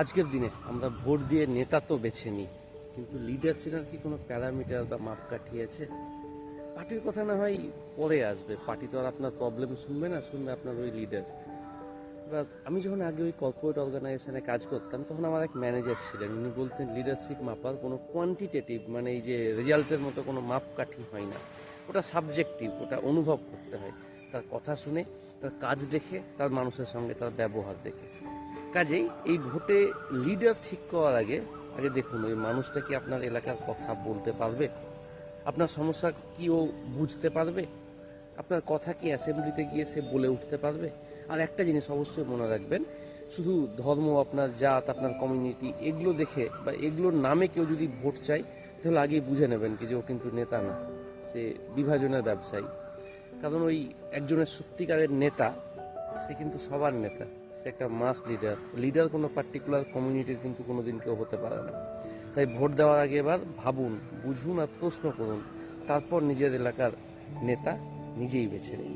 আজকের দিনে আমরা ভোট দিয়ে নেতা তো বেছে নিই, কিন্তু লিডার চেনার কি কোনো প্যারামিটার বা মাপকাঠি আছে? পার্টির কথা না হয় পরে আসবে, পার্টি তো আর আপনার প্রবলেম শুনবে না, শুনবে আপনার ওই লিডার। এবার আমি যখন আগে ওই কর্পোরেট অর্গানাইজেশনে কাজ করতাম, তখন আমার এক ম্যানেজার ছিলেন। উনি বলতেন লিডারশিপ মাপার কোনো কোয়ান্টিটেটিভ মানে এই যে রেজাল্টের মতো কোনো মাপকাঠি হয় না, ওটা সাবজেক্টিভ, ওটা অনুভব করতে হয় তার কথা শুনে, তার কাজ দেখে, তার মানুষের সঙ্গে তার ব্যবহার দেখে। কাজেই এই ভোটে লিডার ঠিক করার আগে আগে দেখুন ওই মানুষটা কি আপনার এলাকার কথা বলতে পারবে, আপনার সমস্যা কি ও বুঝতে পারবে, আপনার কথা কি অ্যাসেম্বলিতে গিয়ে সে বলে উঠতে পারবে। আর একটা জিনিস অবশ্যই মনে রাখবেন, শুধু ধর্ম, আপনার জাত, আপনার কমিউনিটি এগুলো দেখে বা এগুলোর নামে কেউ যদি ভোট চায়, তাহলে আগেই বুঝে নেবেন কি যে ও কিন্তু নেতা না, সে বিভাজনের ব্যবসায়ী। কারণ ওই একজনের সত্যিকারের নেতা, সে কিন্তু সবার নেতা, সে একটা মাস লিডার। লিডার কোনো পার্টিকুলার কমিউনিটির কিন্তু কোনোদিন কেউ হতে পারে না। তাই ভোট দেওয়ার আগে এবার ভাবুন, বুঝুন আর প্রশ্ন করুন, তারপর নিজের এলাকার নেতা নিজেই বেছে নিন।